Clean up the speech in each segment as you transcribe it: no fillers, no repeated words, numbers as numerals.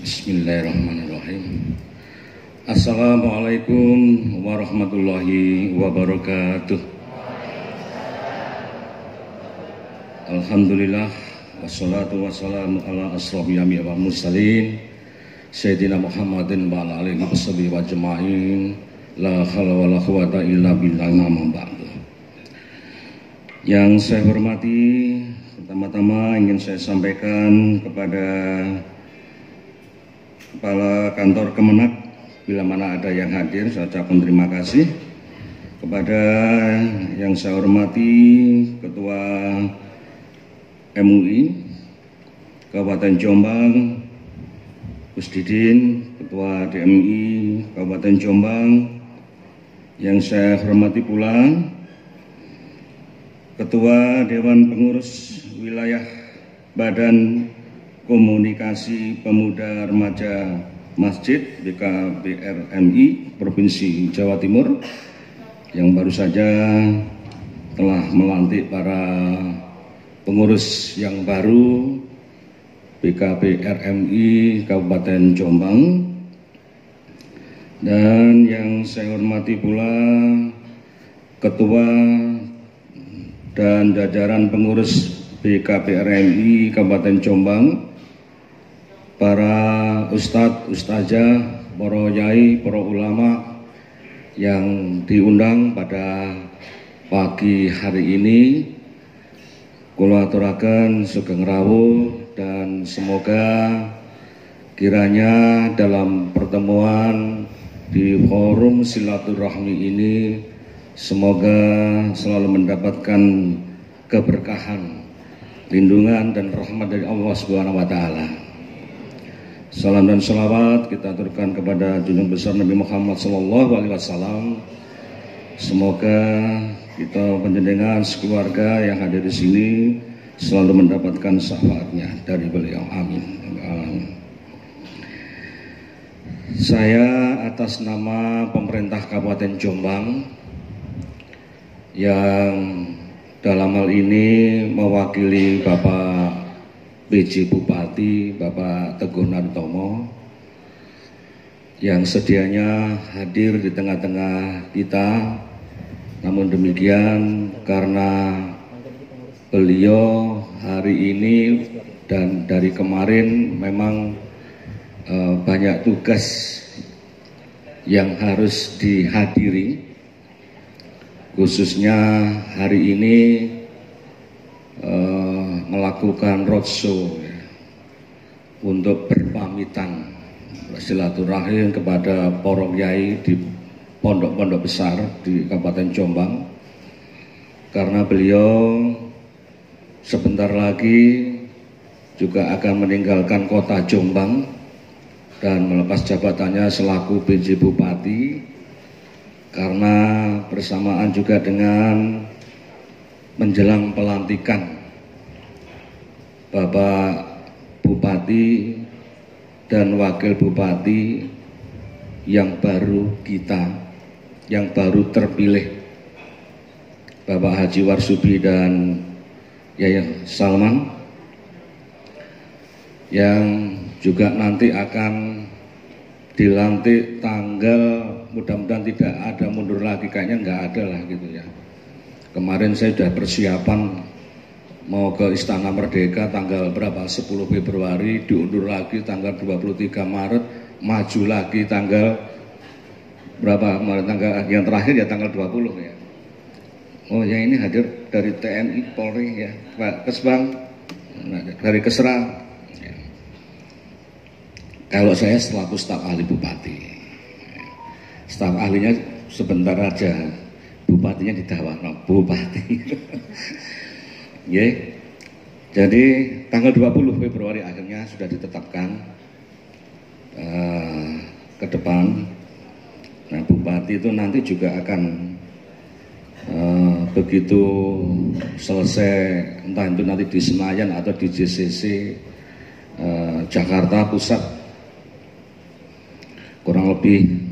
Bismillahirrahmanirrahim. Assalamualaikum warahmatullahi wabarakatuh. Alhamdulillah, wassalatu wassalamu ala asrofil anbiya'i wal mursalin Sayyidina Muhammadin wa ala alihi washabihi wa ajma'in. La haula wala quwwata illa billah, amma ba'du. Yang saya hormati, pertama-tama ingin saya sampaikan kepada Kepala Kantor Kemenak, bila mana ada yang hadir, saya ucapkan terima kasih. Kepada yang saya hormati Ketua MUI Kabupaten Jombang, Gus Didin, Ketua DMI Kabupaten Jombang. Yang saya hormati pula Ketua Dewan Pengurus Wilayah Badan Komunikasi Pemuda Remaja Masjid BKPRMI Provinsi Jawa Timur yang baru saja telah melantik para pengurus yang baru BKPRMI Kabupaten Jombang. Dan yang saya hormati pula Ketua dan jajaran pengurus BKPRMI Kabupaten Jombang, para ustadz, ustazah, para yai, para ulama yang diundang pada pagi hari ini. Kula aturaken sugeng rawuh dan semoga kiranya dalam pertemuan di forum silaturahmi ini semoga selalu mendapatkan keberkahan, lindungan dan rahmat dari Allah Subhanahu wa taala. Salam dan salawat kita aturkan kepada junjungan besar Nabi Muhammad sallallahu alaihi wasallam. Semoga kita panjenengan sekeluarga yang hadir di sini selalu mendapatkan syafaatnya dari beliau. Amin. Amin. Saya atas nama pemerintah Kabupaten Jombang yang dalam hal ini mewakili Bapak PJ Bupati, Bapak Teguh Nartomo, yang sedianya hadir di tengah-tengah kita. Namun demikian, karena beliau hari ini dan dari kemarin memang banyak tugas yang harus dihadiri, khususnya hari ini melakukan roadshow untuk berpamitan silaturahim kepada para yai di pondok-pondok besar di Kabupaten Jombang, karena beliau sebentar lagi juga akan meninggalkan kota Jombang dan melepas jabatannya selaku PJ Bupati, karena bersamaan juga dengan menjelang pelantikan Bapak Bupati dan Wakil Bupati yang baru yang baru terpilih, Bapak Haji Warsubi dan Yaya Salman, yang juga nanti akan dilantik tanggal, mudah-mudahan tidak ada mundur lagi, kayaknya nggak ada lah gitu ya. Kemarin saya sudah persiapan mau ke Istana Merdeka tanggal berapa, 10 Februari, diundur lagi tanggal 23 Maret, maju lagi tanggal berapa Maret, tanggal yang terakhir ya tanggal 20 ya. Oh yang ini hadir dari TNI, Polri ya, Pak Kesbang, dari Kesra. Ya. Kalau saya selaku staf ahli Bupati, staf ahlinya sebentar aja, Bupatinya didawakno Bupati. Yeah. Jadi tanggal 20 Februari akhirnya sudah ditetapkan ke depan. Nah, Bupati itu nanti juga akan begitu selesai, entah itu nanti di Senayan atau di JCC Jakarta Pusat, kurang lebih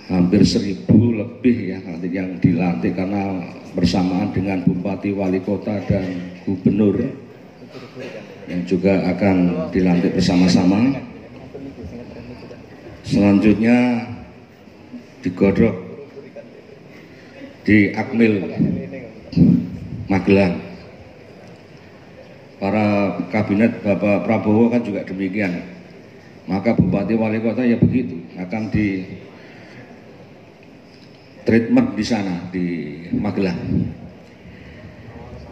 hampir 1000 lebih ya nanti yang dilantik, karena bersamaan dengan Bupati, Wali Kota dan Gubernur yang juga akan dilantik bersama-sama. Selanjutnya digodok di Akmil Magelang. Para kabinet Bapak Prabowo kan juga demikian. Maka Bupati Wali Kota ya begitu, akan di treatment di sana di Magelang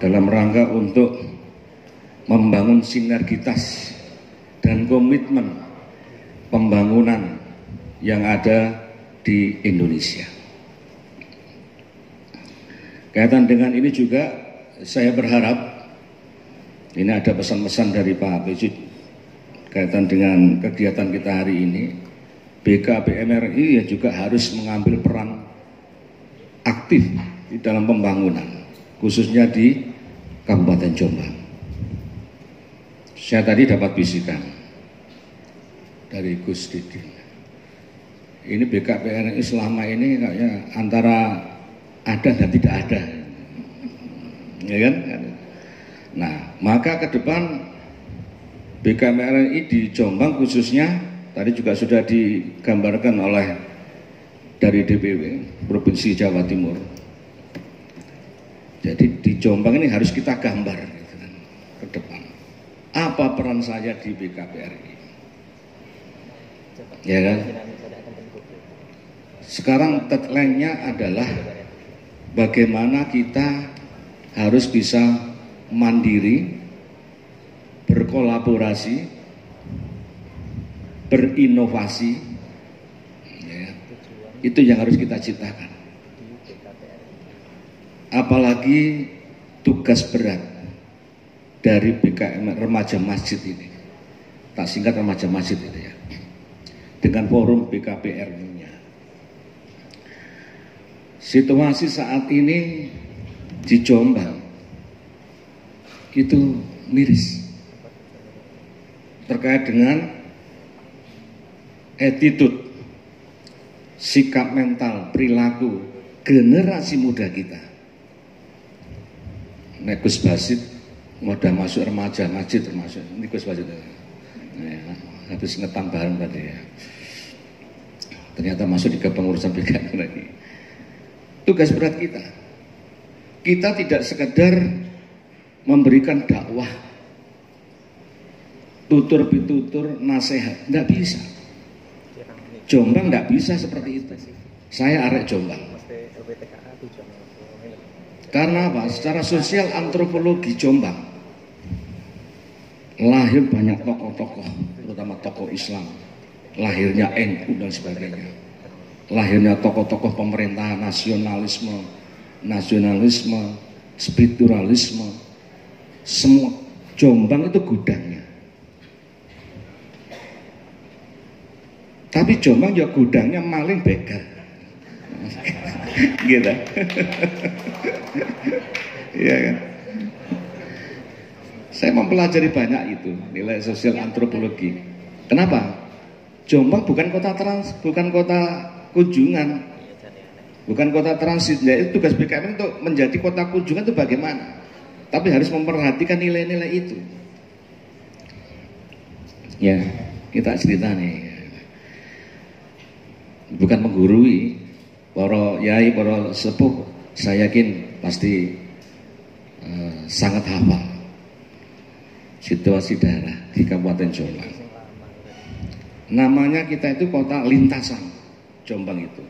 dalam rangka untuk membangun sinergitas dan komitmen pembangunan yang ada di Indonesia. Kaitan dengan ini juga saya berharap ini ada pesan-pesan dari Pak Bejit kaitan dengan kegiatan kita hari ini. BKPMRI ya juga harus mengambil peran aktif di dalam pembangunan, khususnya di Kabupaten Jombang. Saya tadi dapat bisikan dari Gus Didi. Ini BKPMRI selama ini kayaknya antara ada dan tidak ada, ya kan? Nah, maka ke depan BKPMRI di Jombang khususnya tadi juga sudah digambarkan oleh dari DPW Provinsi Jawa Timur. Jadi di Jombang ini harus kita gambar gitu kan, ke depan. Apa peran saya di BKPRI? Ya kan? Sekarang tagline-nya adalah bagaimana kita harus bisa mandiri, berkolaborasi, berinovasi, ya, itu yang harus kita ciptakan. Apalagi tugas berat dari BKM Remaja Masjid ini, tak singkat Remaja Masjid itu ya, dengan forum BKPR-nya. Situasi saat ini di Jombang itu miris terkait dengan attitude, sikap mental, perilaku generasi muda kita. Gus Basit udah masuk remaja masjid termasuk ini Gus Basit ya, habis ngetang bareng tadi ya, ternyata masuk di kepengurusan BKM lagi. Tugas berat kita tidak sekedar memberikan dakwah, tutur pitutur, nasihat, nggak bisa. Jombang nggak bisa seperti itu. Saya arek Jombang. Karena apa? Secara sosial antropologi Jombang lahir banyak tokoh-tokoh, terutama tokoh Islam. Lahirnya NU dan sebagainya. Lahirnya tokoh-tokoh pemerintahan, nasionalisme, spiritualisme. Semua Jombang itu gudangnya. Tapi Jombang ya gudangnya maling begal. Gitu. Iya kan? Saya mempelajari banyak itu, nilai sosial antropologi. Kenapa? Jombang bukan kota kunjungan, bukan kota transit. Ya, itu tugas BKM untuk menjadi kota kunjungan itu bagaimana? Tapi harus memperhatikan nilai-nilai itu. Ya, kita cerita nih. Bukan menggurui, para yai, para sepuh, saya yakin pasti sangat hafal situasi daerah di Kabupaten Jombang. Namanya kita itu kota lintasan, Jombang itu.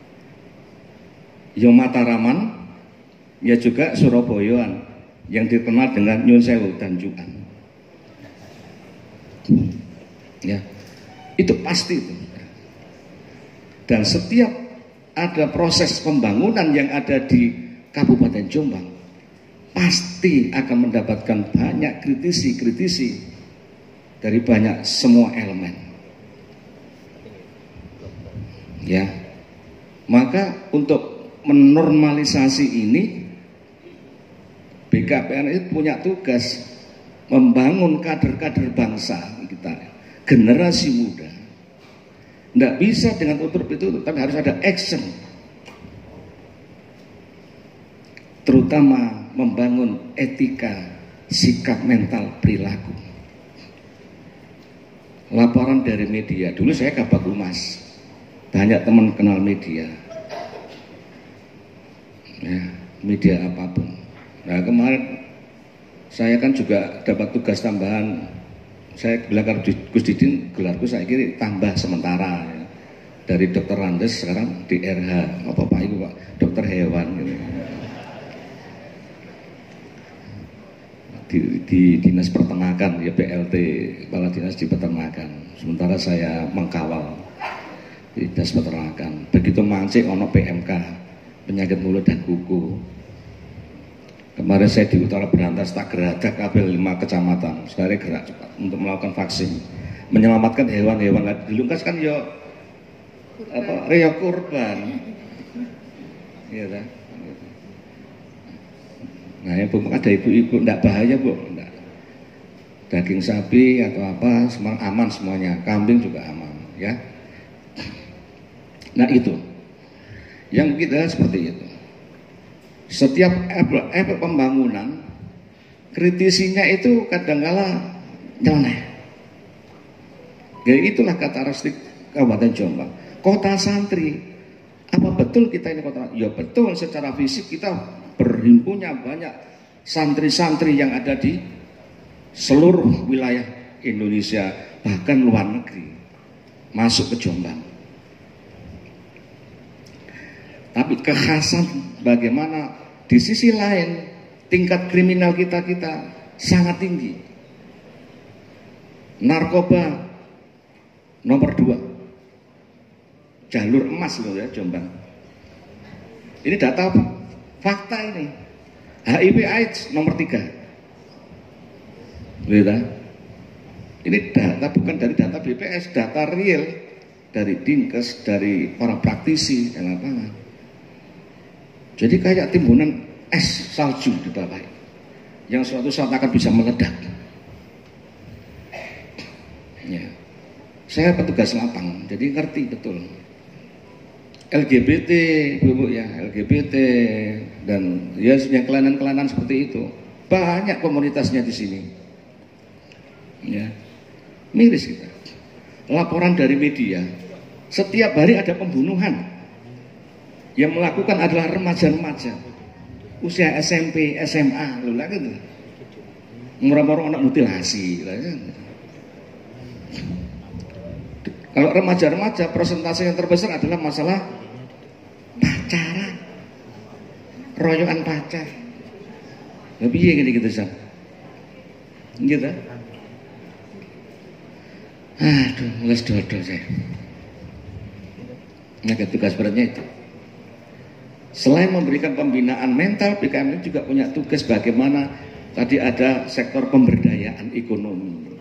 Ya Mataraman, ya juga Surabayaan yang dikenal dengan Nyun Sewu dan Juan. Ya, itu pasti itu. Dan setiap ada proses pembangunan yang ada di Kabupaten Jombang, pasti akan mendapatkan banyak kritisi dari banyak semua elemen. Ya, maka untuk menormalisasi ini, BKPMRI punya tugas membangun kader-kader bangsa kita, generasi muda. Tidak bisa dengan tutur itu, tapi harus ada action. Terutama membangun etika, sikap mental, perilaku. Laporan dari media, dulu saya Kabag Humas banyak teman kenal media, ya, media apapun. Nah kemarin saya kan juga dapat tugas tambahan. Saya bilang Gus Didin, gelarku saya kira tambah sementara ya. Dari dokter Randes sekarang di RH, apa Pak Ibu Pak, dokter hewan gitu. Di dinas peternakan ya, PLT, kepala dinas di peternakan. Sementara saya mengkawal di dinas peternakan. Begitu mancing ono PMK, penyakit mulut dan kuku. Kemarin saya di Utara Berantas tak geradak kabel 5 kecamatan. Sekarang gerak cepat untuk melakukan vaksin, menyelamatkan hewan-hewan. Dilungkas kan yo apa reo kurban, ya kan? Nah ya Bu, ada ibu-ibu enggak bahaya Bu, enggak. Daging sapi atau apa semua aman semuanya, kambing juga aman, ya. Nah itu, yang kita seperti itu. Setiap efek pembangunan, kritisinya itu kadang-kala nyeleneh. Ya itulah karakteristik Kabupaten Jombang. Kota santri, apa betul kita ini kota? Ya betul, secara fisik kita berhimpunnya banyak santri-santri yang ada di seluruh wilayah Indonesia, bahkan luar negeri, masuk ke Jombang. Tapi kekhasan bagaimana di sisi lain tingkat kriminal kita sangat tinggi. Narkoba nomor 2. Jalur emas loh ya Jombang. Ini data apa? Fakta ini. HIV AIDS nomor 3. Lihat. Ini data bukan dari data BPS, data real dari Dinkes, dari para praktisi dan lapangan. Jadi kayak timbunan es salju di bawah, yang suatu saat akan bisa meledak. Ya. Saya petugas lapang, jadi ngerti betul. LGBT, Bu ya, LGBT dan ya yang kelainan-kelainan seperti itu. Banyak komunitasnya di sini. Ya. Miris kita. Laporan dari media, setiap hari ada pembunuhan. Yang melakukan adalah remaja-remaja. Usia SMP, SMA, loh lah gitu. Murah-murah anak mutilasi lah ya. Kalau remaja-remaja, persentase yang terbesar adalah masalah pacaran, royokan pacar. Tapi iya gini gitu San, gitu. Aduh, les dodo saya. Nah, tugas beratnya itu. Selain memberikan pembinaan mental, PKM ini juga punya tugas bagaimana tadi ada sektor pemberdayaan ekonomi.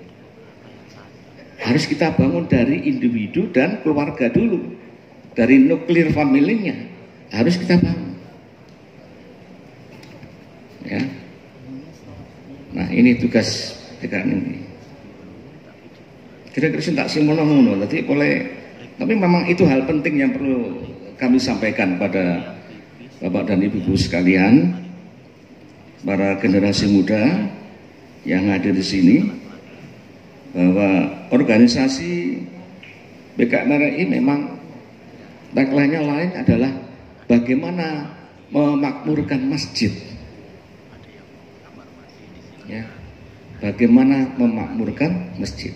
Harus kita bangun dari individu dan keluarga dulu. Dari nuklir familinya harus kita bangun. Ya. Nah, ini tugas PKM ini. Kira-kira tak simono-mono, tapi memang itu hal penting yang perlu kami sampaikan pada Bapak dan Ibu sekalian, para generasi muda yang hadir di sini, bahwa organisasi BKMRI memang tagline-nya lain adalah bagaimana memakmurkan masjid. Ya, bagaimana memakmurkan masjid.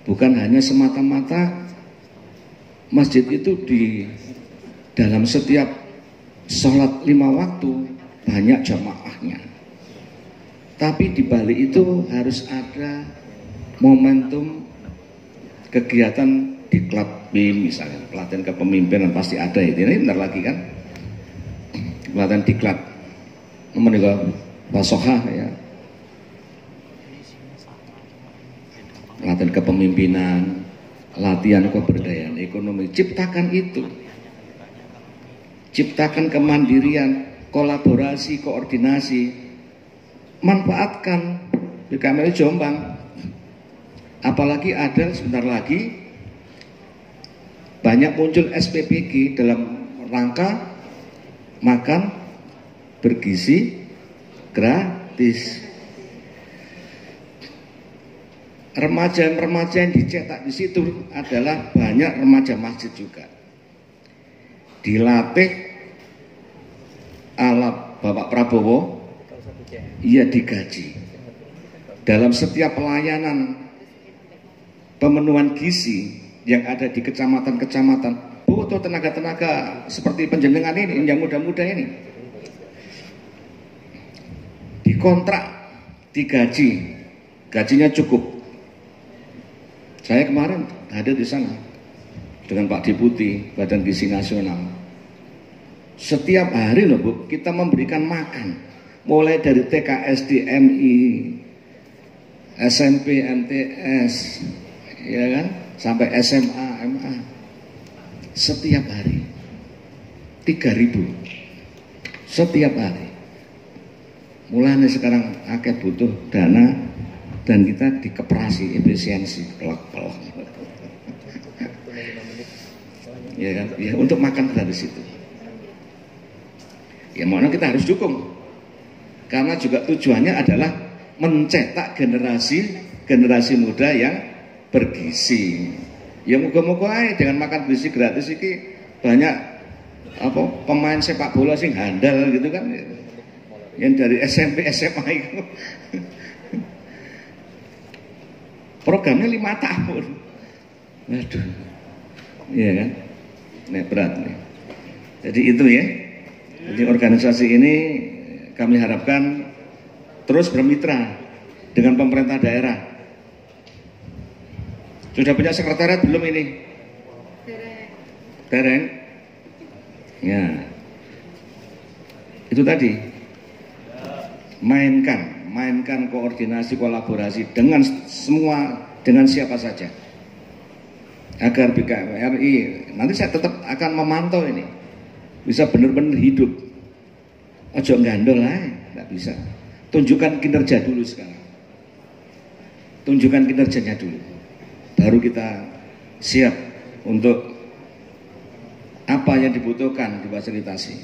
Bukan hanya semata-mata masjid itu di dalam setiap sholat 5 waktu banyak jamaahnya. Tapi di balik itu harus ada momentum kegiatan di klub BIM misalnya, pelatihan kepemimpinan pasti ada itu. Ini bentar lagi kan pelatihan di klub menikah Pasoha ya, pelatihan kepemimpinan, latihan keberdayaan ekonomi. Ciptakan itu, ciptakan kemandirian, kolaborasi, koordinasi, manfaatkan BKMRI Jombang. Apalagi ada sebentar lagi banyak muncul SPPG dalam rangka makan bergizi gratis. remaja-remaja yang dicetak di situ adalah banyak remaja masjid juga. Dilatih ala Bapak Prabowo, ia digaji. Dalam setiap pelayanan pemenuhan gizi yang ada di kecamatan-kecamatan, butuh tenaga-tenaga seperti penjenengan ini, yang muda-muda ini. Dikontrak, digaji, gajinya cukup. Saya kemarin hadir di sana dengan Pak Deputi Badan Gizi Nasional. Setiap hari loh Bu, kita memberikan makan, mulai dari TK, SD, MI, SMP, MTS, ya kan, sampai SMA, MA. Setiap hari 3.000 setiap hari. Mulanya sekarang akeh butuh dana dan kita dikeprasi efisiensi pelak-pelak. Ya kan, ya, untuk makan dari situ. Ya mana kita harus dukung, karena juga tujuannya adalah mencetak generasi muda yang bergizi. Ya moga-moga aja dengan makan gizi gratis ini banyak pemain sepak bola sing handal gitu kan, yang dari SMP SMA itu. Programnya 5 tahun. Waduh, iya kan, berat nih. Jadi itu ya. Jadi organisasi ini kami harapkan terus bermitra dengan pemerintah daerah. Sudah punya sekretariat belum ini? Dereng. Ya. Itu tadi. Mainkan koordinasi kolaborasi dengan semua, dengan siapa saja. Agar BKPRI nanti saya tetap akan memantau ini bisa benar-benar hidup. Ojo gandol aja, nggak bisa. Tunjukkan kinerja dulu sekarang. Tunjukkan kinerjanya dulu. Baru kita siap untuk apa yang dibutuhkan difasilitasi.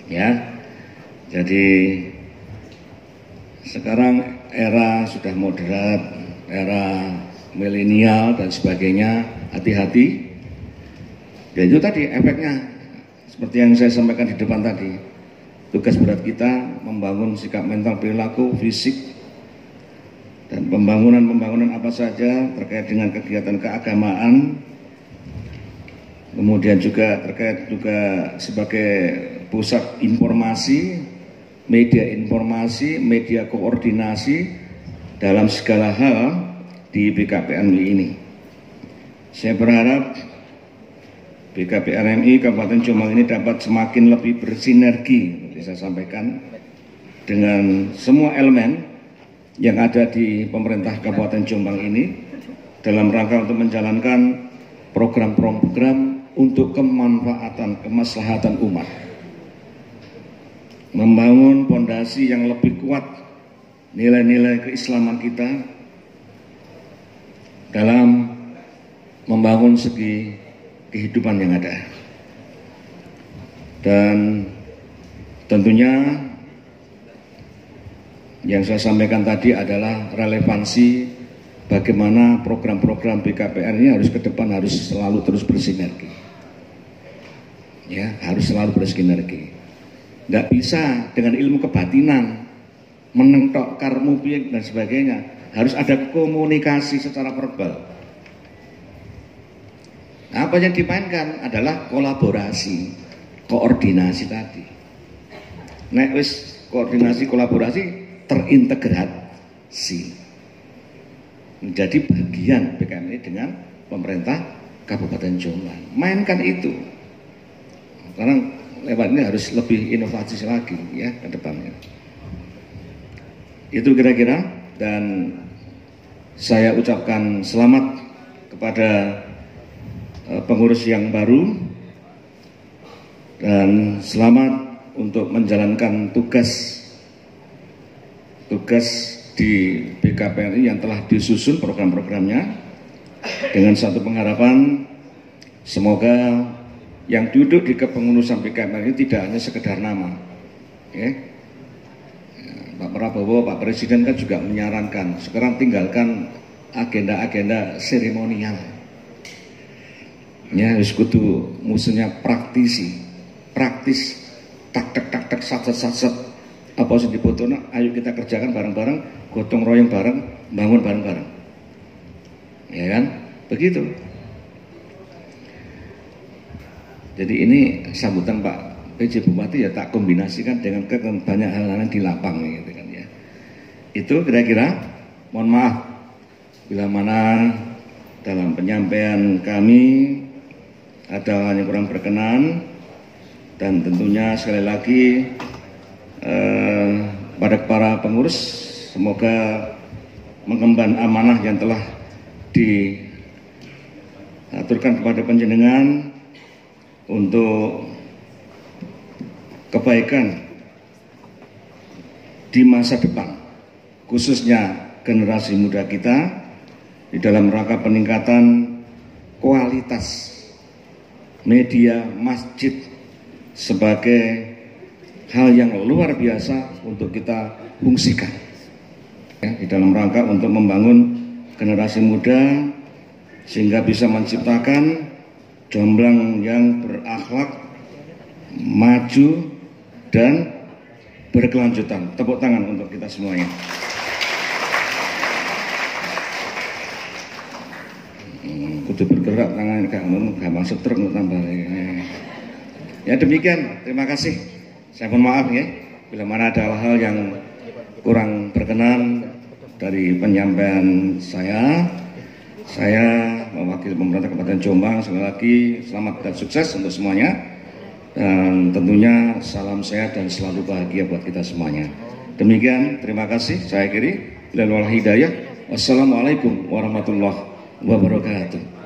Ya. Jadi sekarang era sudah moderat, era milenial dan sebagainya, hati-hati. Ya itu tadi efeknya, seperti yang saya sampaikan di depan tadi. Tugas berat kita membangun sikap mental, perilaku, fisik, dan pembangunan apa saja terkait dengan kegiatan keagamaan. Kemudian juga terkait juga sebagai pusat informasi, media koordinasi dalam segala hal di BKPMI ini. Saya berharap BKPRMI Kabupaten Jombang ini dapat semakin lebih bersinergi, saya sampaikan, dengan semua elemen yang ada di pemerintah Kabupaten Jombang ini dalam rangka untuk menjalankan program-program untuk kemanfaatan, kemaslahatan umat. Membangun pondasi yang lebih kuat nilai-nilai keislaman kita dalam membangun segi kehidupan yang ada. Dan tentunya yang saya sampaikan tadi adalah relevansi bagaimana program-program BKPR ini harus ke depan harus selalu terus bersinergi. Ya, harus selalu bersinergi. Nggak bisa dengan ilmu kebatinan menentok karmu dan sebagainya. Harus ada komunikasi secara verbal. Apa yang dimainkan adalah kolaborasi, koordinasi tadi. Nek wis koordinasi kolaborasi terintegrasi menjadi bagian BKMI dengan pemerintah Kabupaten Jombang. Mainkan itu. Sekarang lewat ini harus lebih inovatif lagi ya ke depannya. Itu kira-kira, dan saya ucapkan selamat kepada pengurus yang baru dan selamat untuk menjalankan tugas di BKPRI yang telah disusun program-programnya dengan satu pengharapan semoga yang duduk di kepengurusan BKPRI tidak hanya sekedar nama, ya. Pak Prabowo, Pak Presiden kan juga menyarankan sekarang tinggalkan agenda-agenda seremonial. Ya, wis kudu musuhnya praktis, tak sat. Apa sing dipotona, ayo kita kerjakan bareng-bareng, gotong royong bareng, bangun bareng-bareng. Ya kan? Begitu. Jadi ini sambutan Pak PJ Bupati ya tak kombinasikan dengan banyak hal-hal di lapang gitu kan ya. Itu kira-kira, mohon maaf bila mana dalam penyampaian kami ada yang kurang berkenan, dan tentunya sekali lagi pada para pengurus semoga mengemban amanah yang telah diaturkan kepada panjenengan untuk kebaikan di masa depan, khususnya generasi muda kita, di dalam rangka peningkatan kualitas media masjid sebagai hal yang luar biasa untuk kita fungsikan ya, di dalam rangka untuk membangun generasi muda sehingga bisa menciptakan jomblang yang berakhlak, maju dan berkelanjutan. Tepuk tangan untuk kita semuanya. Kudu bergerak tangan gampang setruk tambah. Ya demikian, terima kasih. Saya mohon maaf ya bila mana ada hal-hal yang kurang berkenan dari penyampaian saya. Saya mewakili pemerintah Kabupaten Jombang sekali lagi selamat dan sukses untuk semuanya, dan tentunya salam sehat dan selalu bahagia buat kita semuanya. Demikian, terima kasih. Saya akhiri. Wassalamualaikum warahmatullahi wabarakatuh.